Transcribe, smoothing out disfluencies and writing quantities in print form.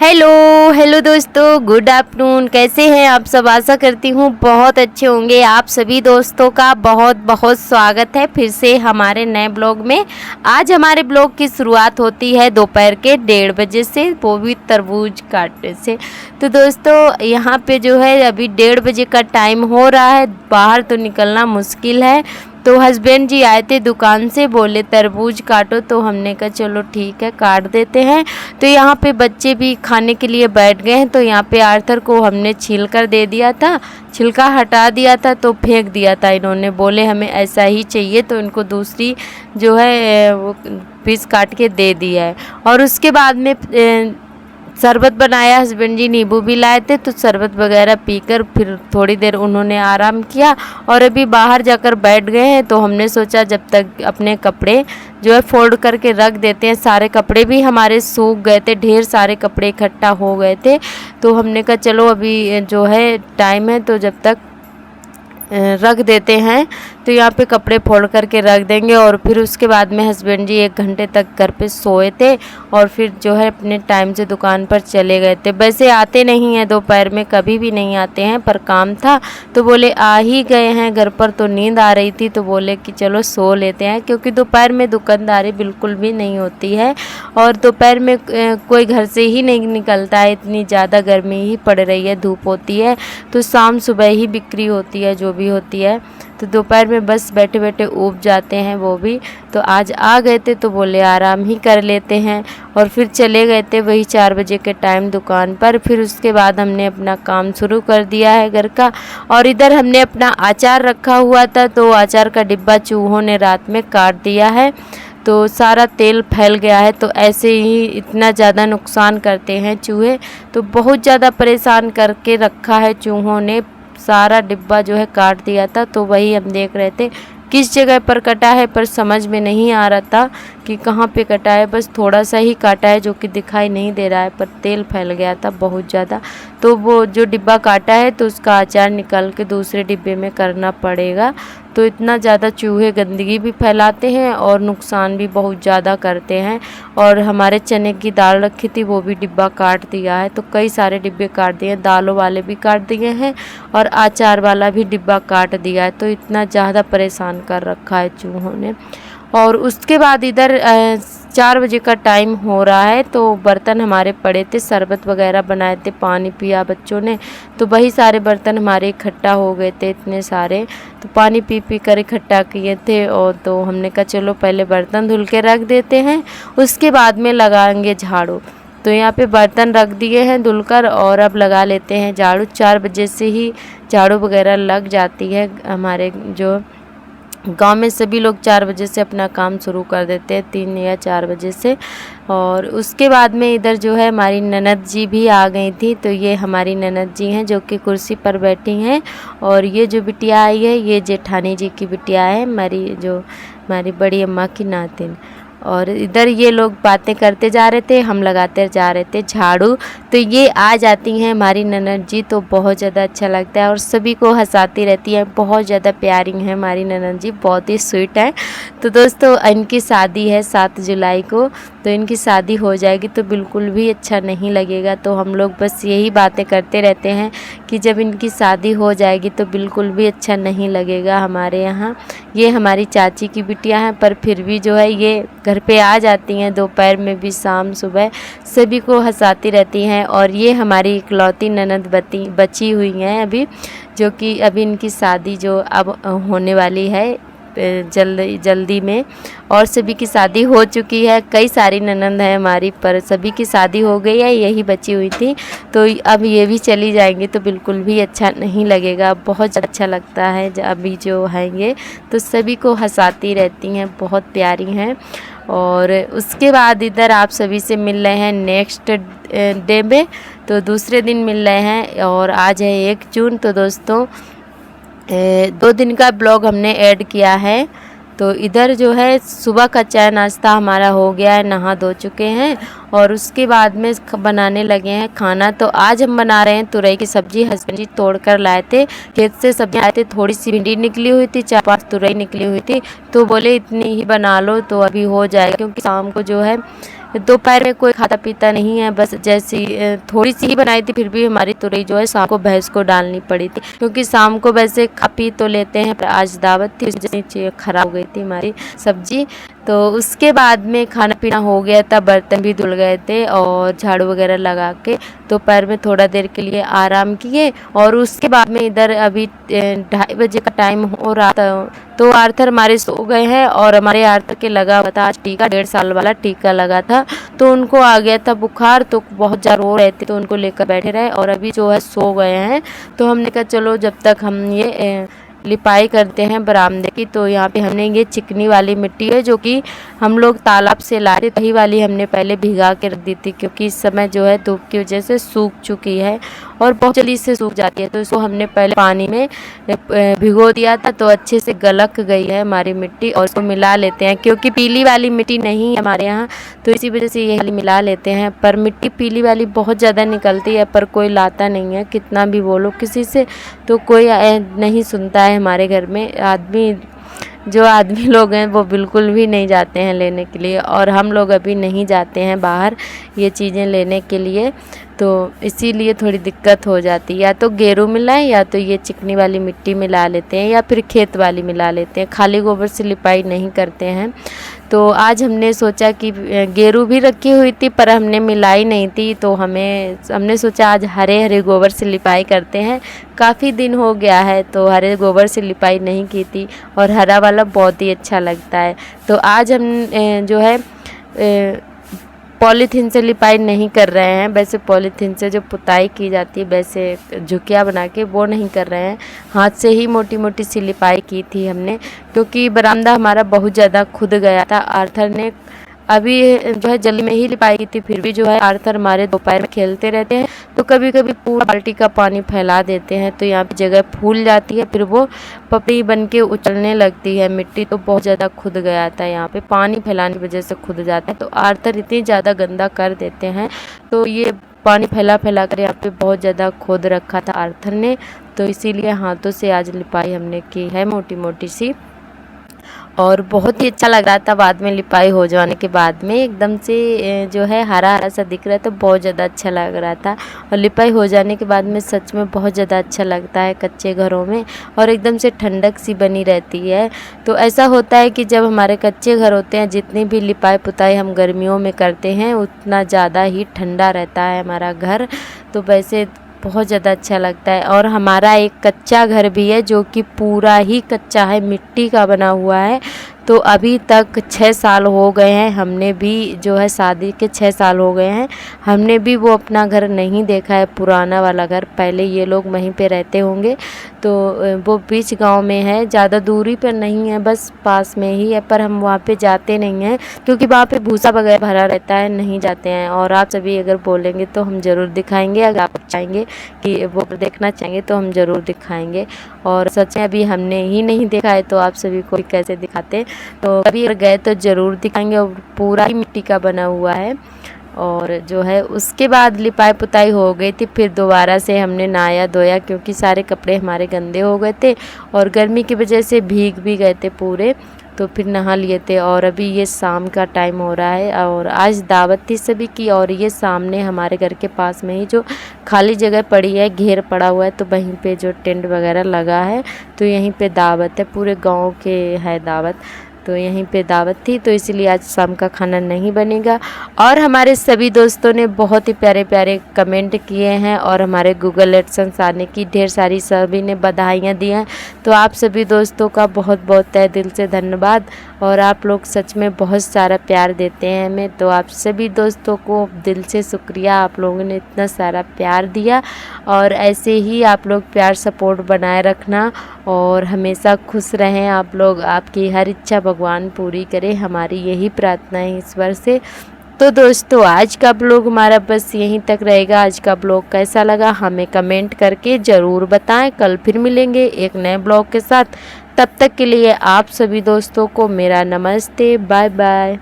Hello hello दोस्तों, good afternoon. कैसे हैं आप सब? आशा करती हूँ बहुत अच्छे होंगे। आप सभी दोस्तों का बहुत बहुत स्वागत है फिर से हमारे नए ब्लॉग में। आज हमारे ब्लॉग की शुरुआत होती है दोपहर के 1:30 से, वो भी तरबूज काटने से। तो दोस्तों यहाँ पे जो है अभी 1:30 का टाइम हो रहा है, बाहर तो निकलना मुश्किल है। तो हस्बैंड जी आए थे दुकान से, बोले तरबूज काटो, तो हमने कहा चलो ठीक है काट देते हैं। तो यहाँ पे बच्चे भी खाने के लिए बैठ गए हैं। तो यहाँ पे आर्थर को हमने छील कर दे दिया था, छिलका हटा दिया था तो फेंक दिया था। इन्होंने बोले हमें ऐसा ही चाहिए, तो इनको दूसरी जो है वो पीस काट के दे दिया है। और उसके बाद में शरबत बनाया, हस्बैंड जी नींबू भी लाए थे, तो शरबत वगैरह पीकर फिर थोड़ी देर उन्होंने आराम किया और अभी बाहर जाकर बैठ गए हैं। तो हमने सोचा जब तक अपने कपड़े जो है फोल्ड करके रख देते हैं। सारे कपड़े भी हमारे सूख गए थे, ढेर सारे कपड़े इकट्ठा हो गए थे। तो हमने कहा चलो अभी जो है टाइम है तो जब तक रख देते हैं। तो यहाँ पे कपड़े फोल्ड करके रख देंगे और फिर उसके बाद में हस्बैंड जी 1 घंटे तक घर पे सोए थे और फिर जो है अपने टाइम से दुकान पर चले गए थे। वैसे आते नहीं हैं दोपहर में, कभी भी नहीं आते हैं, पर काम था तो बोले आ ही गए हैं घर पर। तो नींद आ रही थी तो बोले कि चलो सो लेते हैं, क्योंकि दोपहर में दुकानदारी बिल्कुल भी नहीं होती है और दोपहर में कोई घर से ही नहीं निकलता है, इतनी ज़्यादा गर्मी ही पड़ रही है, धूप होती है। तो शाम सुबह ही बिक्री होती है जो भी होती है। तो दोपहर में बस बैठे बैठे ऊब जाते हैं वो भी। तो आज आ गए थे तो बोले आराम ही कर लेते हैं और फिर चले गए थे वही 4 बजे के टाइम दुकान पर। फिर उसके बाद हमने अपना काम शुरू कर दिया है घर का। और इधर हमने अपना अचार रखा हुआ था, तो अचार का डिब्बा चूहों ने रात में काट दिया है, तो सारा तेल फैल गया है। तो ऐसे ही इतना ज़्यादा नुकसान करते हैं चूहे, तो बहुत ज़्यादा परेशान करके रखा है चूहों ने। सारा डिब्बा जो है काट दिया था, तो वही हम देख रहे थे किस जगह पर कटा है, पर समझ में नहीं आ रहा था कि कहाँ पे कटा है। बस थोड़ा सा ही काटा है जो कि दिखाई नहीं दे रहा है, पर तेल फैल गया था बहुत ज़्यादा। तो वो जो डिब्बा काटा है तो उसका अचार निकाल के दूसरे डिब्बे में करना पड़ेगा। तो इतना ज़्यादा चूहे गंदगी भी फैलाते हैं और नुकसान भी बहुत ज़्यादा करते हैं। और हमारे चने की दाल रखी थी वो भी डिब्बा काट दिया है, तो कई सारे डिब्बे काट दिए हैं, दालों वाले भी काट दिए हैं और अचार वाला भी डिब्बा काट दिया है। तो इतना ज़्यादा परेशान कर रखा है चूहों ने। और उसके बाद इधर 4 बजे का टाइम हो रहा है, तो बर्तन हमारे पड़े थे, शरबत वगैरह बनाए थे, पानी पिया बच्चों ने, तो वही सारे बर्तन हमारे इकट्ठा हो गए थे इतने सारे। तो पानी पी पी कर इकट्ठा किए थे और तो हमने कहा चलो पहले बर्तन धुल के रख देते हैं, उसके बाद में लगाएंगे झाड़ू। तो यहाँ पे बर्तन रख दिए हैं धुलकर और अब लगा लेते हैं झाड़ू। 4 बजे से ही झाड़ू वगैरह लग जाती है। हमारे जो गांव में सभी लोग 4 बजे से अपना काम शुरू कर देते हैं, 3 या 4 बजे से। और उसके बाद में इधर जो है हमारी ननद जी भी आ गई थी। तो ये हमारी ननद जी हैं जो कि कुर्सी पर बैठी हैं, और ये जो बिटिया आई है ये जेठानी जी की बिटिया है, हमारी बड़ी अम्मा की नातिन। और इधर ये लोग बातें करते जा रहे थे, हम लगाते जा रहे थे झाड़ू। तो ये आ जाती हैं हमारी ननद जी, तो बहुत ज़्यादा अच्छा लगता है और सभी को हंसाती रहती है। बहुत ज़्यादा प्यारी हैं हमारी ननद जी, बहुत ही स्वीट है। तो दोस्तों इनकी शादी है 7 जुलाई को, तो इनकी शादी हो जाएगी तो बिल्कुल भी अच्छा नहीं लगेगा। तो हम लोग बस यही बातें करते रहते हैं कि जब इनकी शादी हो जाएगी तो बिल्कुल भी अच्छा नहीं लगेगा हमारे यहाँ। ये हमारी चाची की बिटिया हैं, पर फिर भी जो है ये घर पे आ जाती हैं दोपहर में भी, शाम सुबह सभी को हंसाती रहती हैं। और ये हमारी इकलौती ननद बची हुई हैं अभी, जो कि अभी इनकी शादी जो अब होने वाली है जल्दी में। और सभी की शादी हो चुकी है, कई सारी ननंद हैं हमारी, पर सभी की शादी हो गई है, यही बची हुई थी। तो अब ये भी चली जाएंगी तो बिल्कुल भी अच्छा नहीं लगेगा। बहुत अच्छा लगता है अभी जो हैं ये, तो सभी को हंसाती रहती हैं, बहुत प्यारी हैं। और उसके बाद इधर आप सभी से मिल रहे हैं नेक्स्ट डे में, तो दूसरे दिन मिल रहे हैं। और आज है 1 जून, तो दोस्तों 2 दिन का ब्लॉग हमने ऐड किया है। तो इधर जो है सुबह का चाय नाश्ता हमारा हो गया है, नहा धो चुके हैं और उसके बाद में बनाने लगे हैं खाना। तो आज हम बना रहे हैं तुरई की सब्ज़ी। हस्बैंड जी तोड़ कर लाए थे, खेत से सब्जी आए थे, थोड़ी सी भिंडी निकली हुई थी, 4-5 तुरई निकली हुई थी, तो बोले इतनी ही बना लो तो अभी हो जाएगा, क्योंकि शाम को जो है दोपहर में कोई खाता पीता नहीं है, बस जैसी थोड़ी सी ही बनाई थी, फिर भी हमारी तुरई जो है शाम को भैंस को डालनी पड़ी थी, क्योंकि शाम को वैसे खा पी तो लेते हैं, पर आज दावत थी, जितनी खराब हो गई थी हमारी सब्जी। तो उसके बाद में खाना पीना हो गया था, बर्तन भी धुल गए थे और झाड़ू वगैरह लगा के दोपहर में थोड़ा देर के लिए आराम किए। और उसके बाद में इधर अभी 2:30 बजे का टाइम हो रहा था, तो आर्थर हमारे सो गए हैं। और हमारे आर्थर के लगा हुआ था आज टीका, 1.5 साल वाला टीका लगा था, तो उनको आ गया था बुखार, तो बहुत ज़्यादा रो रहे थे, तो उनको लेकर बैठे रहे और अभी जो है सो गए हैं। तो हमने कहा चलो जब तक हम ये लिपाई करते हैं बरामदे की। तो यहाँ पे हमने ये चिकनी वाली मिट्टी है जो कि हम लोग तालाब से लाए थे, वही वाली हमने पहले भिगा के रख दी थी, क्योंकि इस समय जो है धूप की वजह से सूख चुकी है और बहुत जल्दी से सूख जाती है। तो इसको हमने पहले पानी में भिगो दिया था, तो अच्छे से गलक गई है हमारी मिट्टी। और इसको मिला लेते हैं, क्योंकि पीली वाली मिट्टी नहीं है हमारे यहाँ, तो इसी वजह से ये वाली मिला लेते हैं। पर मिट्टी पीली वाली बहुत ज़्यादा निकलती है, पर कोई लाता नहीं है, कितना भी बोलो किसी से तो कोई नहीं सुनता है हमारे घर में। जो आदमी लोग हैं वो बिल्कुल भी नहीं जाते हैं लेने के लिए, और हम लोग अभी नहीं जाते हैं बाहर ये चीज़ें लेने के लिए, तो इसीलिए थोड़ी दिक्कत हो जाती है। या तो गेरू मिलाएं या तो ये चिकनी वाली मिट्टी मिला लेते हैं, या फिर खेत वाली मिला लेते हैं, खाली गोबर से लिपाई नहीं करते हैं। तो आज हमने सोचा कि गेरू भी रखी हुई थी पर हमने मिलाई नहीं थी, तो हमने सोचा आज हरे हरे गोबर से लिपाई करते हैं। काफ़ी दिन हो गया है तो हरे गोबर से लिपाई नहीं की थी, और हरा वाला बहुत ही अच्छा लगता है। तो आज हम जो है पॉलीथीन से लिपाई नहीं कर रहे हैं। वैसे पॉलीथीन से जो पुताई की जाती है वैसे झुकिया बना के, वो नहीं कर रहे हैं, हाथ से ही मोटी मोटी सी लिपाई की थी हमने, क्योंकि बरामदा हमारा बहुत ज़्यादा खुद गया था। आर्थर ने अभी जो है जल्दी में ही लिपाई की थी, फिर भी जो है आर्थर हमारे दोपहर में खेलते रहते हैं, तो कभी कभी पूरा बाल्टी का पानी फैला देते हैं, तो यहाँ पे जगह फूल जाती है, फिर वो पपड़ी बन के उछलने लगती है मिट्टी। तो बहुत ज़्यादा खुद गया था, यहाँ पे पानी फैलाने की वजह से खुद जाता है। तो आर्थर इतनी ज़्यादा गंदा कर देते हैं, तो ये पानी फैला फैला कर यहाँ पे बहुत ज़्यादा खोद रखा था आर्थर ने, तो इसीलिए हाथों से आज लिपाई हमने की है मोटी मोटी सी। और बहुत ही अच्छा लग रहा था, बाद में लिपाई हो जाने के बाद में एकदम से जो है हरा हरा सा दिख रहा था, बहुत ज़्यादा अच्छा लग रहा था। और लिपाई हो जाने के बाद में सच में बहुत ज़्यादा अच्छा लगता है कच्चे घरों में, और एकदम से ठंडक सी बनी रहती है। तो ऐसा होता है कि जब हमारे कच्चे घर होते हैं, जितनी भी लिपाई पुताई हम गर्मियों में करते हैं, उतना ज़्यादा ही ठंडा रहता है हमारा घर, तो वैसे बहुत ज़्यादा अच्छा लगता है। और हमारा एक कच्चा घर भी है जो कि पूरा ही कच्चा है, मिट्टी का बना हुआ है। तो अभी तक 6 साल हो गए हैं, हमने भी जो है शादी के 6 साल हो गए हैं, हमने भी वो अपना घर नहीं देखा है, पुराना वाला घर। पहले ये लोग वहीं पे रहते होंगे, तो वो बीच गांव में है, ज़्यादा दूरी पर नहीं है, बस पास में ही है, पर हम वहाँ पे जाते नहीं हैं, क्योंकि वहाँ पे भूसा वगैरह भरा रहता है, नहीं जाते हैं। और आप सभी अगर बोलेंगे तो हम ज़रूर दिखाएंगे, अगर आप चाहेंगे कि वो देखना चाहेंगे तो हम ज़रूर दिखाएंगे। और सच में अभी हमने ही नहीं देखा है, तो आप सभी को कैसे दिखाते। तो कभी अगर गए तो ज़रूर दिखाएंगे, और पूरा ही मिट्टी का बना हुआ है। और जो है उसके बाद लिपाई पुताई हो गई थी, फिर दोबारा से हमने नहाया धोया, क्योंकि सारे कपड़े हमारे गंदे हो गए थे और गर्मी की वजह से भीग भी गए थे पूरे, तो फिर नहा लिए थे। और अभी ये शाम का टाइम हो रहा है, और आज दावत थी सभी की, और ये सामने हमारे घर के पास में ही जो खाली जगह पड़ी है, घेर पड़ा हुआ है, तो वहीं पे जो टेंट वगैरह लगा है, तो यहीं पे दावत है, पूरे गांव के है दावत, तो यहीं पे दावत थी, तो इसीलिए आज शाम का खाना नहीं बनेगा। और हमारे सभी दोस्तों ने बहुत ही प्यारे प्यारे कमेंट किए हैं, और हमारे गूगल एडसेंस आने की ढेर सारी सभी ने बधाइयाँ दी हैं। तो आप सभी दोस्तों का बहुत बहुत तहे दिल से धन्यवाद, और आप लोग सच में बहुत सारा प्यार देते हैं हमें, तो आप सभी दोस्तों को दिल से शुक्रिया, आप लोगों ने इतना सारा प्यार दिया। और ऐसे ही आप लोग प्यार सपोर्ट बनाए रखना, और हमेशा खुश रहें आप लोग, आपकी हर इच्छा भगवान पूरी करे, हमारी यही प्रार्थना है ईश्वर से। तो दोस्तों आज का ब्लॉग हमारा बस यहीं तक रहेगा। आज का ब्लॉग कैसा लगा हमें कमेंट करके ज़रूर बताएं। कल फिर मिलेंगे एक नए ब्लॉग के साथ, तब तक के लिए आप सभी दोस्तों को मेरा नमस्ते, बाय बाय।